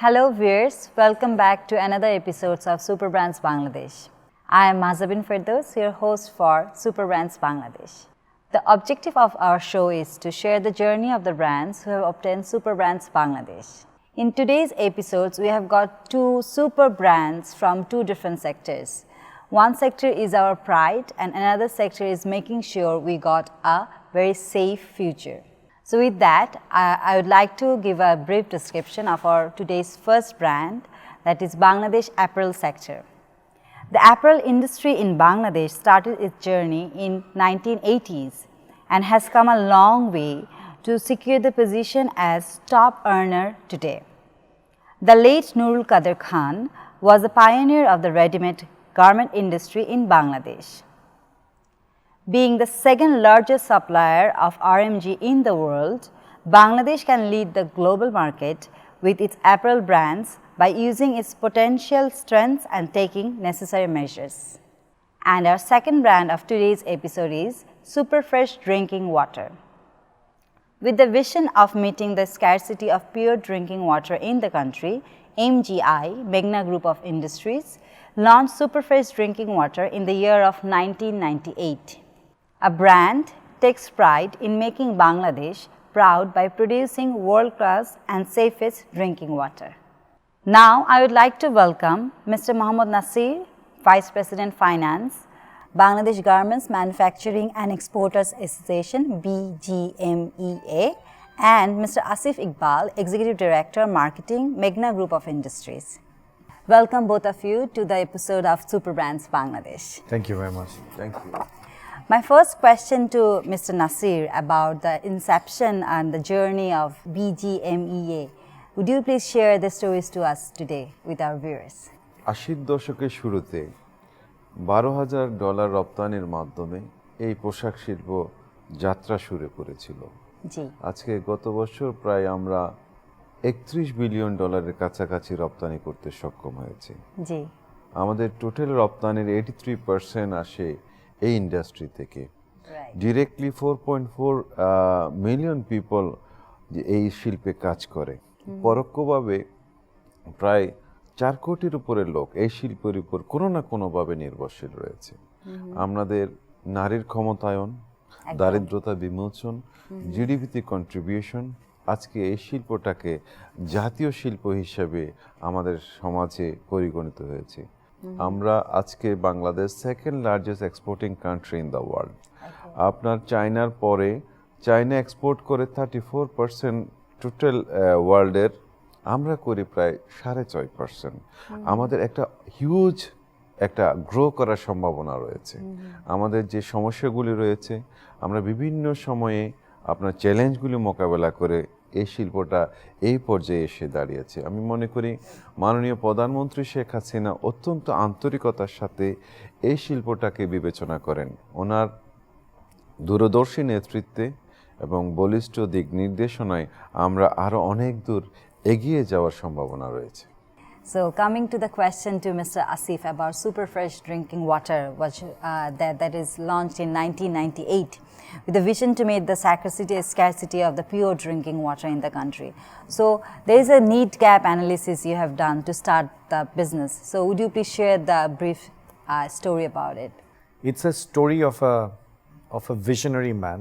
Hello viewers, welcome back to another episode of Superbrands Bangladesh. I am Mahzabin Ferdous, your host for Superbrands Bangladesh. The objective of our show is to share the journey of the brands who have obtained Superbrands Bangladesh. In today's episodes, we have got two super brands from two different sectors. One sector is our pride and another sector is making sure we got a very safe future. So with that, I would like to give a brief description of our today's first brand, that is Bangladesh Apparel sector. The apparel industry in Bangladesh started its journey in 1980s and has come a long way to secure the position as top earner today. The late Nurul Qadir Khan was a pioneer of the ready-made garment industry in Bangladesh. Being the second largest supplier of RMG in the world, Bangladesh can lead the global market with its apparel brands by using its potential strengths and taking necessary measures. And our second brand of today's episode is Superfresh Drinking Water. With the vision of meeting the scarcity of pure drinking water in the country, MGI, Meghna Group of Industries, launched Superfresh Drinking Water in the year of 1998. A brand takes pride in making Bangladesh proud by producing world-class and safest drinking water. Now, I would like to welcome Mr. Mohammad Nasir, Vice President Finance, Bangladesh Garments Manufacturing and Exporters Association BGMEA, and Mr. Asif Iqbal, Executive Director Marketing, Meghna Group of Industries. Welcome both of you to the episode of Superbrands Bangladesh. Thank you very much. Thank you. My first question to Mr. Nasir about the inception and the journey of BGMEA. Would you please share the stories to us today with our viewers? 80 দশকের শুরুতে $12,000 রপ্তানির মাধ্যমে এই পোশাক শিল্প যাত্রা শুরু করেছিল। জি। আজকে গত বছর প্রায় আমরা $31 বিলিয়ন কাছাকাছি রপ্তানি করতে সক্ষম হয়েছে। জি। আমাদের টোটাল রপ্তানির 83% আসে এই ইন্ডাস্ট্রি থেকে। ডিরেক্টলি 4.4 মিলিয়ন পিপল এই শিল্পে কাজ করে। পরোক্ষভাবে প্রায় 4 কোটির উপরে লোক এই শিল্পের উপর কোনো না কোনোভাবে নির্ভরশীল রয়েছে। আমাদের নারীর ক্ষমতায়ন, দারিদ্রতা বিমোচন, জিডিপিতে কন্ট্রিবিউশন আজকে এই শিল্পটাকে জাতীয় শিল্প হিসেবে আমাদের সমাজে পরিগণিত হয়েছে। আমরা আজকে Bangladesh second largest exporting country in the world. আপনার চায়নার পরে চায়না এক্সপোর্ট করে 34% টোটাল ওয়ার্ল্ডের, আমরা করি প্রায় 6.5%। আমাদের একটা হিউজ একটা গ্রো করার সম্ভাবনা রয়েছে। আমাদের যে সমস্যাগুলি রয়েছে, আমরা বিভিন্ন সময়ে আপনার চ্যালেঞ্জগুলি মোকাবেলা করে এই শিল্পটা এই পর্যায়ে এসে দাঁড়িয়েছে। আমি মনে করি মাননীয় প্রধানমন্ত্রী শেখ হাসিনা অত্যন্ত আন্তরিকতার সাথে এই শিল্পটাকে বিবেচনা করেন। ওনার দূরদর্শী নেতৃত্বে এবং বলিষ্ঠ দিক নির্দেশনায় আমরা আরও অনেক দূর এগিয়ে যাওয়ার সম্ভাবনা রয়েছে। So coming to the question to Mr. Asif about Superfresh Drinking Water, which that is launched in 1998 with the vision to meet the scarcity of the pure drinking water in the country. So there is a need gap analysis you have done to start the business. So would you please share the brief story about it? It's a story of a visionary man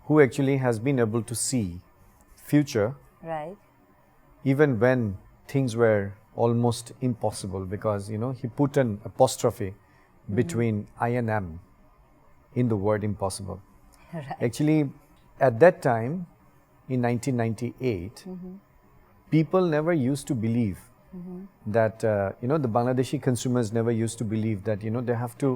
who actually has been able to see future, right? Even when things were almost impossible, because he put an apostrophe between I and M in the word impossible. Right. Actually, at that time in 1998, people never used to believe that the Bangladeshi consumers never used to believe that they have to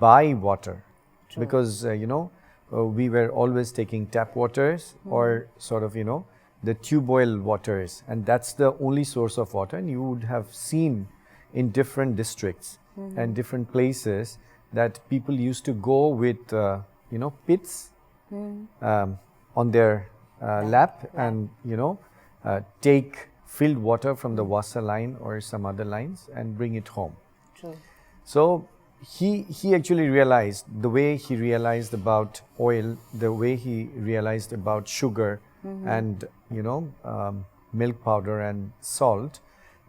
buy water. True. Because we were always taking tap waters or sort of the tube oil waters, and that's the only source of water. And you would have seen in different districts and different places that people used to go with pits on their lap and take filled water from the Wasa line or some other lines and bring it home. True. So he actually realized the way he realized about oil, the way he realized about sugar, and milk powder and salt,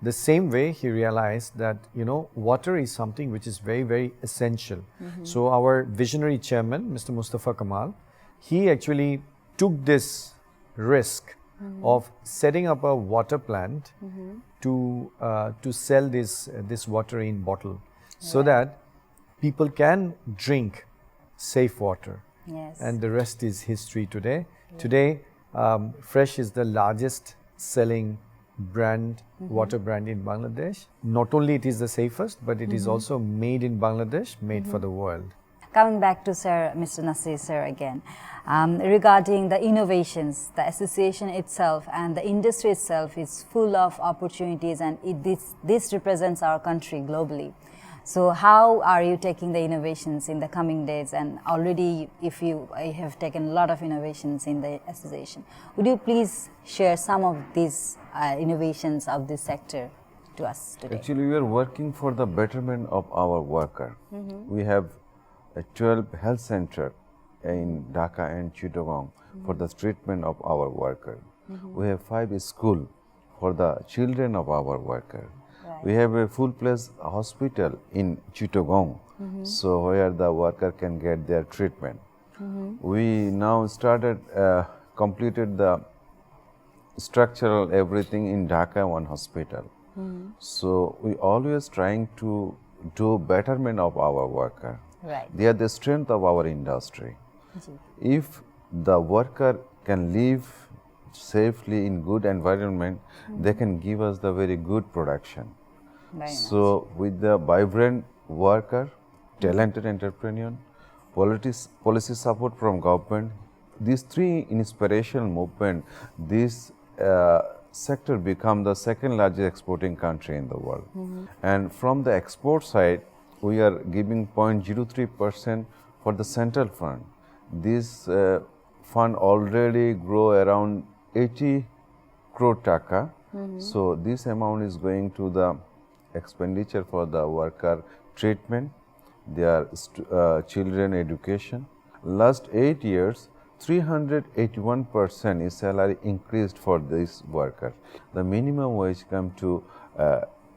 the same way he realized that, water is something which is very, very essential. So our visionary chairman, Mr. Mustafa Kamal, he actually took this risk of setting up a water plant to sell this water in bottle, so that people can drink safe water. Yes. And the rest is history today. Today, Fresh is the largest selling brand, water brand in Bangladesh. Not only it is the safest, but it is also made in Bangladesh, made for the world. Coming back to Sir, Mr. Nasir, sir, again, regarding the innovations, the association itself and the industry itself is full of opportunities, and this represents our country globally. So how are you taking the innovations in the coming days? And already, if you have taken a lot of innovations in the association, would you please share some of these innovations of this sector to us today? Actually, we are working for the betterment of our worker. We have a 12 health center in Dhaka and Chittagong for the treatment of our worker. We have 5 schools for the children of our worker. We have a full-fledged hospital in Chittagong, so where the worker can get their treatment. We now completed the structural everything in Dhaka one hospital. So we always trying to do betterment of our worker. Right. They are the strength of our industry. If the worker can live safely in good environment, they can give us the very good production. So with the vibrant worker, talented entrepreneur, policy support from government, these 3 inspirational movement, this sector become the second largest exporting country in the world. And from the export side, we are giving 0.03% for the central fund. This fund already grow around 80 crore taka. So this amount is going to the expenditure for the worker treatment, their children education. Last 8 years, 381% is salary increased for this worker. The minimum wage come to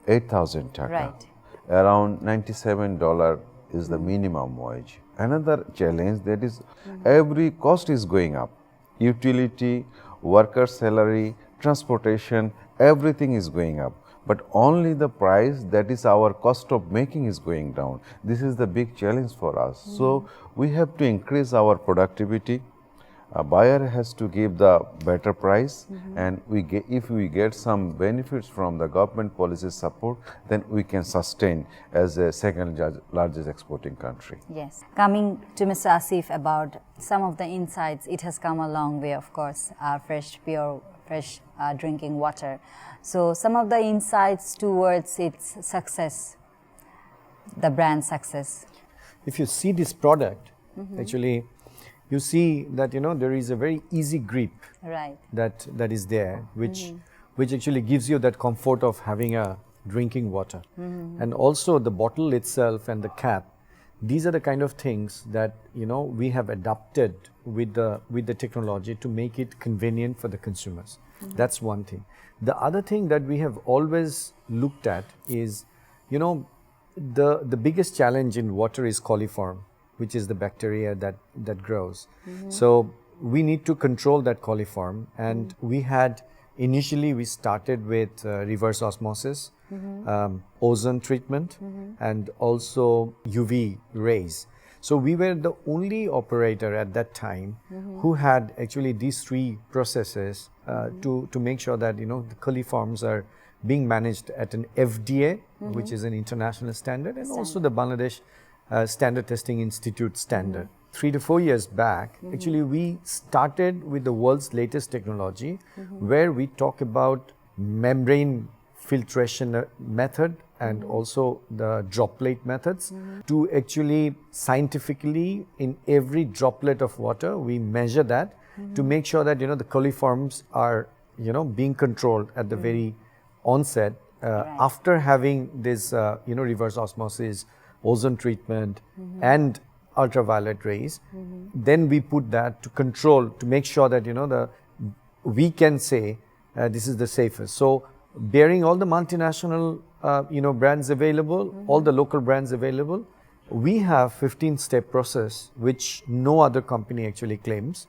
8,000 taka. Right. Around $97 is the minimum wage. Another challenge that is every cost is going up. Utility, worker salary, transportation, everything is going up. But only the price, that is our cost of making, is going down. This is the big challenge for us. So we have to increase our productivity. A buyer has to give the better price, and if we get some benefits from the government policy support, then we can sustain as a second largest exporting country. Yes. Coming to Mr. Asif about some of the insights, it has come a long way, of course, pure fresh drinking water. So some of the insights towards its success, the brand success. If you see this product, actually, you see that there is a very easy grip that is there, which actually gives you that comfort of having a drinking water, and also the bottle itself and the cap. These are the kind of things that we have adapted with the technology to make it convenient for the consumers. That's one thing. The other thing that we have always looked at is, the biggest challenge in water is coliform, which is the bacteria that grows. So we need to control that coliform, and initially we started with reverse osmosis, ozone treatment, and also UV rays. So we were the only operator at that time who had actually these 3 processes to make sure that the coliforms are being managed at an FDA, which is an international standard, and also the Bangladesh Standard Testing Institute standard. 3 to 4 years back, actually we started with the world's latest technology, where we talk about membrane filtration method and also the droplet methods to actually scientifically, in every droplet of water, we measure that to make sure that the coliforms are being controlled at the very onset after having this reverse osmosis, ozone treatment, and ultraviolet rays. Then we put that to control, to make sure that we can say this is the safest. So bearing all the multinational brands available, all the local brands available, we have 15-step process which no other company actually claims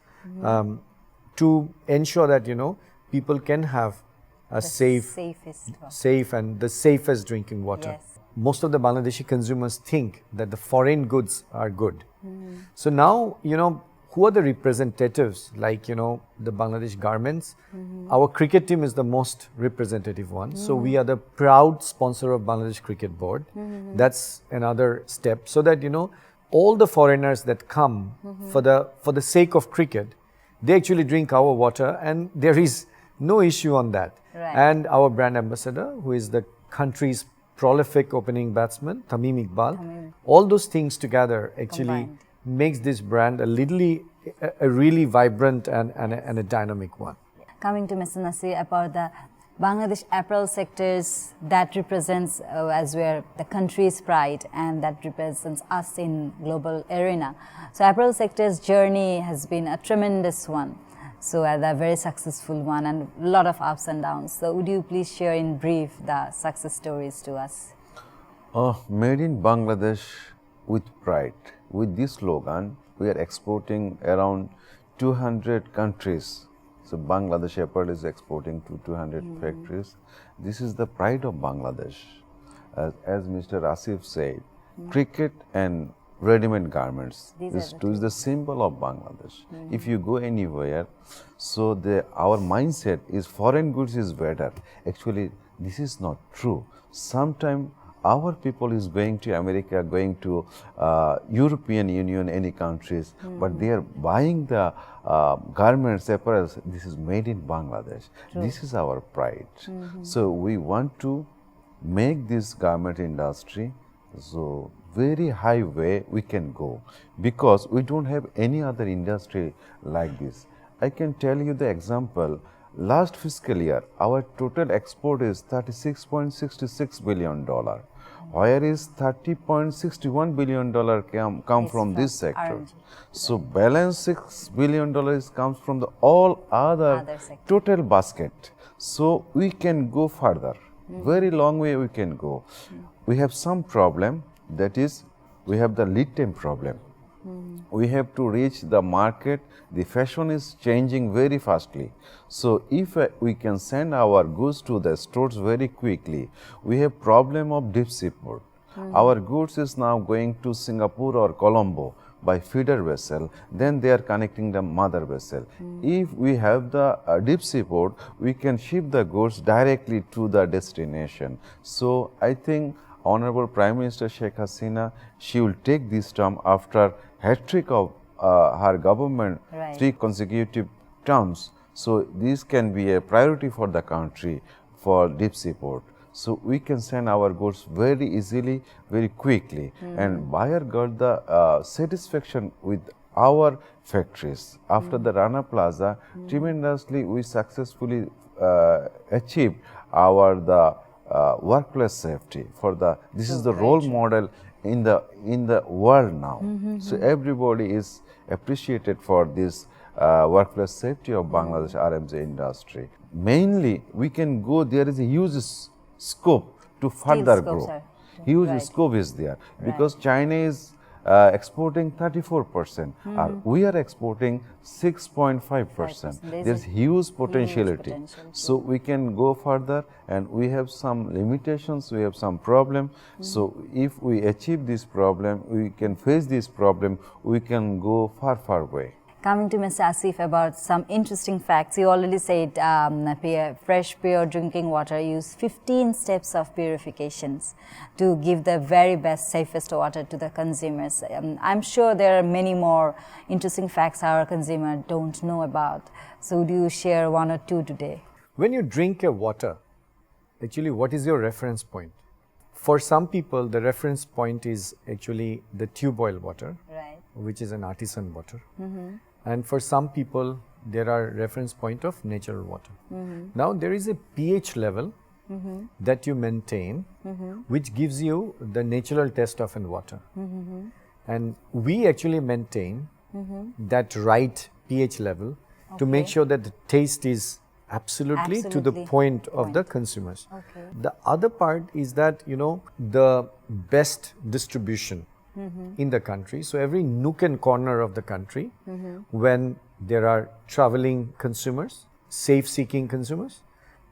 to ensure that people can have a safe and the safest drinking water. Yes. Most of the Bangladeshi consumers think that the foreign goods are good. So now, who are the representatives, like, the Bangladesh Garments? Our cricket team is the most representative one. So we are the proud sponsor of Bangladesh Cricket Board. That's another step, so that, all the foreigners that come for the sake of cricket, they actually drink our water, and there is no issue on that. Right. And our brand ambassador, who is the country's prolific opening batsman, Iqbal, all those things together actually Combined. makes this brand a really vibrant and a dynamic one. Coming to Mr. Nasir, about the Bangladesh apparel sectors that represents as we're the country's pride, and that represents us in global arena. So apparel sector's journey has been a tremendous one. So a very successful one, and a lot of ups and downs. So would you please share in brief the success stories to us? Made in Bangladesh with pride. With this slogan, we are exporting around 200 countries. So Bangladesh Apparel is exporting to 200 factories. This is the pride of Bangladesh. As Mr. Asif said, cricket and ready-made garments is the symbol of Bangladesh. If you go anywhere, so our mindset is foreign goods is better. Actually, this is not true. Sometimes our people is going to America, going to European Union, any countries, but they are buying the garments, apparels. This is made in Bangladesh. True. This is our pride. So we want to make this garment industry so very high way we can go, because we don't have any other industry like this. I can tell you the example. Last fiscal year, our total export is $36.66 billion. Where is $30.61 billion come from this sector? R&D. So balance $6 billion comes from the all other sector. total basket. So we can go further. Very long way we can go. We have some problem, that is, we have the lead time problem. We have to reach the market. The fashion is changing very fastly. So if we can send our goods to the stores very quickly, we have problem of deep sea port. Our goods is now going to Singapore or Colombo by feeder vessel, then they are connecting the mother vessel. If we have the deep sea port, we can ship the goods directly to the destination. So I think Honorable Prime Minister Sheikh Hasina, she will take this term after hat-trick of her government, Right. 3 consecutive terms. So this can be a priority for the country for deep sea port. So we can send our goods very easily, very quickly, and buyer got the satisfaction with our factories. After the Rana Plaza, tremendously we successfully achieved the workplace safety. This is the role model in the world now. So everybody is appreciated for this workplace safety of Bangladesh RMJ industry. Mainly, we can go. There is a huge scope to further grow. Huge scope is there, because China is exporting 34%. We are exporting 6.5%. There's huge potentiality. So we can go further, and we have some limitations, we have some problem. So if we achieve this problem, we can face this problem, we can go far away. Coming to Mr. Asif, about some interesting facts. You already said fresh, pure drinking water use 15 steps of purifications to give the very best, safest water to the consumers. I'm sure there are many more interesting facts our consumer don't know about. So do you share one or two today? When you drink a water, actually what is your reference point? For some people, the reference point is actually the tube oil water, Right. which is an artisan water. And for some people, there are reference point of natural water. Now, there is a pH level that you maintain, which gives you the natural taste of an water. And we actually maintain that right pH level to make sure that the taste is absolutely to the point of the consumers. Okay. The other part is that, the best distribution in the country. So every nook and corner of the country, when there are traveling consumers, safe-seeking consumers,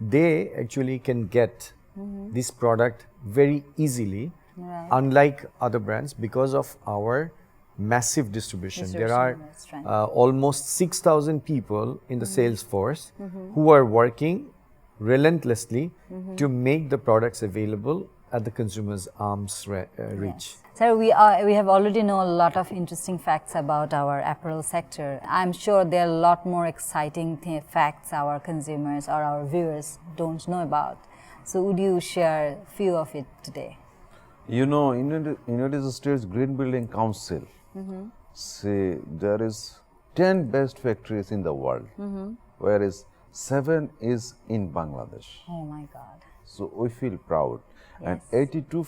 they actually can get this product very easily, unlike other brands, because of our massive distribution. There are almost 6,000 people in the sales force who are working relentlessly to make the products available at the consumer's arm's reach. Sir, we have already know a lot of interesting facts about our apparel sector. I'm sure there are a lot more exciting facts our consumers or our viewers don't know about. So would you share a few of it today? United States Green Building Council say there is 10 best factories in the world, whereas 7 is in Bangladesh. Oh my God. So we feel proud. And 82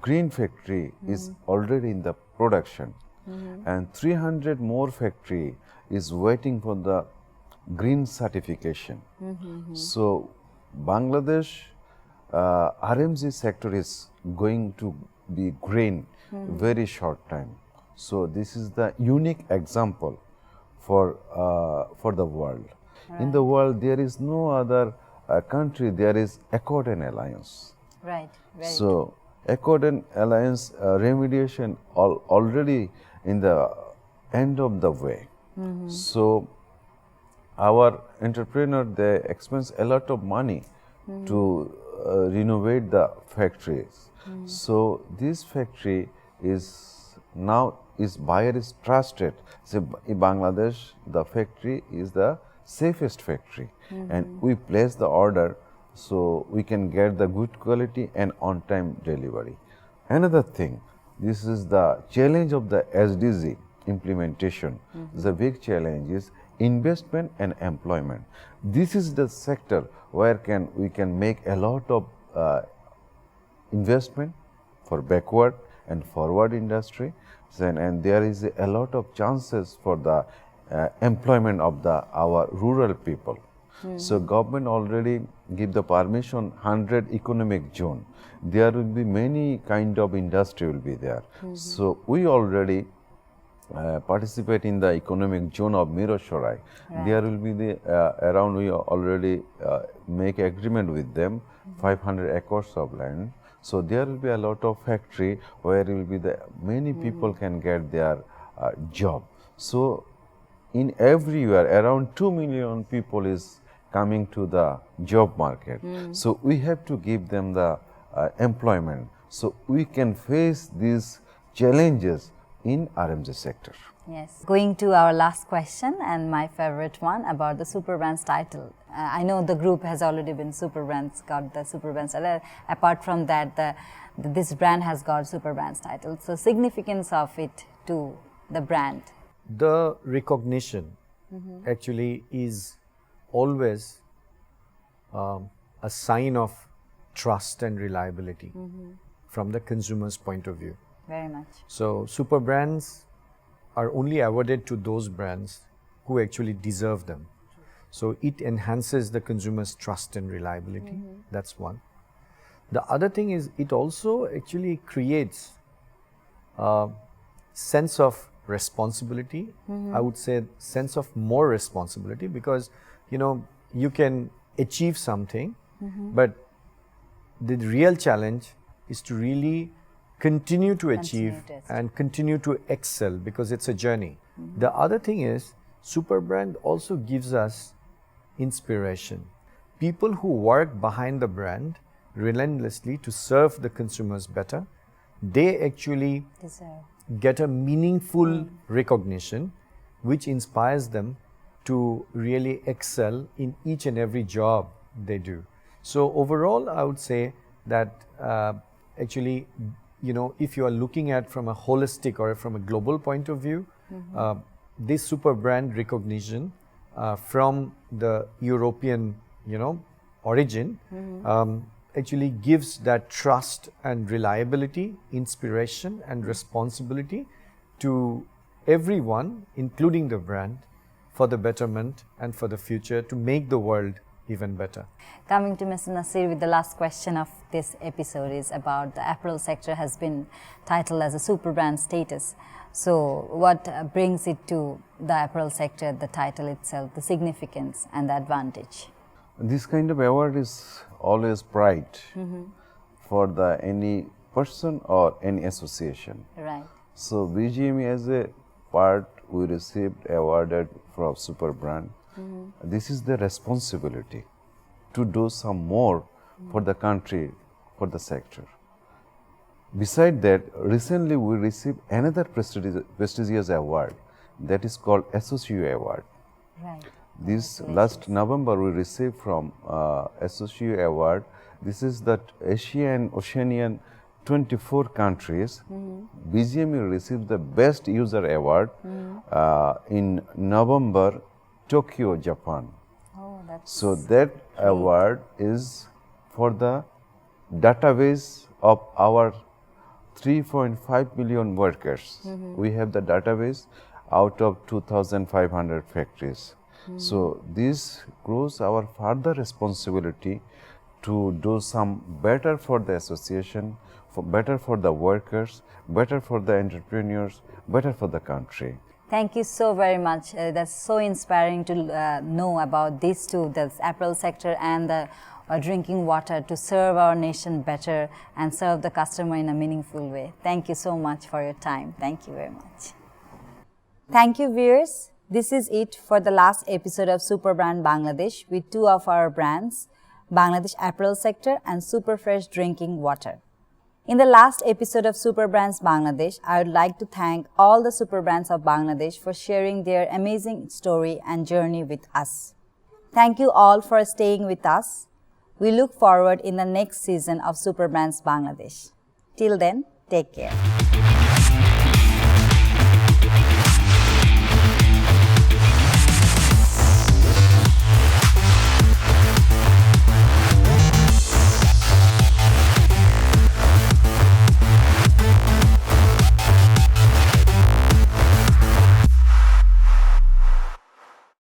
green factory is already in the production, and 300 more factory is waiting for the green certification. So Bangladesh RMG sector is going to be green very short time. So this is the unique example for the world. In the world, there is no other country. There is Accord and Alliance. Right. Very so Accord and Alliance remediation already in the end of the way. So our entrepreneur, they expense a lot of money to renovate the factories. So this factory is now buyer is trusted. So in Bangladesh, the factory is the safest factory, and we place the order so we can get the good quality and on time delivery. Another thing, this is the challenge of the SDG implementation. The big challenge is investment and employment. This is the sector where we can make a lot of investment for backward and forward industry, and there is a lot of chances for the employment of our rural people. So government already give the permission 100 economic zone. There will be many kind of industry will be there. So we already participate in the economic zone of Miroshorai. There will be around, we already make agreement with them, 500 acres of land. So there will be a lot of factory where will be many people can get their job. So in everywhere, around 2 million people is coming to the job market. So we have to give them the employment, so we can face these challenges in RMG sector. Yes. Going to our last question, and my favorite one, about the Superbrands title. I know the group has already been Superbrands, got the Superbrands title. Apart from that, this brand has got Superbrands title. So significance of it to the brand. The recognition actually is always a sign of trust and reliability from the consumer's point of view. Very much. So Superbrands are only awarded to those brands who actually deserve them. So it enhances the consumer's trust and reliability. That's one. The other thing is, it also actually creates a sense of responsibility. I would say sense of more responsibility, because you can achieve something, but the real challenge is to really continue to achieve and continue to excel, because it's a journey. The other thing is, Superbrand also gives us inspiration. People who work behind the brand relentlessly to serve the consumers better, they actually get a meaningful recognition which inspires them to really excel in each and every job they do. So overall, I would say that actually, if you are looking at from a holistic or from a global point of view, this Superbrand recognition from the European, origin actually gives that trust and reliability, inspiration and responsibility to everyone, including the brand, for the betterment and for the future to make the world even better. Coming to Mr. Nasir with the last question of this episode is about the apparel sector has been titled as a super brand status. So what brings it to the apparel sector, the title itself, the significance and the advantage? This kind of award is always pride for the any person or any association. Right. So BGMEA as a part we received awarded from Superbrand. This is the responsibility to do some more for the country, for the sector. Beside that, recently we received another prestigious award that is called SOCU Award. Right. This last November we received from SOCU Award. This is that Asia and Oceanian 24 countries. BGME received the Best User Award in November, Tokyo, Japan. Oh, that's So that award is for the database of our 3.5 million workers. We have the database out of 2,500 factories. So this grows our further responsibility to do some better for the association, better for the workers, better for the entrepreneurs, better for the country. Thank you so very much. That's so inspiring to know about these two, the apparel sector and the drinking water, to serve our nation better and serve the customer in a meaningful way. Thank you so much for your time. Thank you very much. Thank you, viewers. This is it for the last episode of Superbrand Bangladesh with two of our brands, Bangladesh Apparel Sector and Super Fresh Drinking Water. In the last episode of Superbrands Bangladesh, I would like to thank all the Superbrands of Bangladesh for sharing their amazing story and journey with us. Thank you all for staying with us. We look forward in the next season of Superbrands Bangladesh. Till then, take care.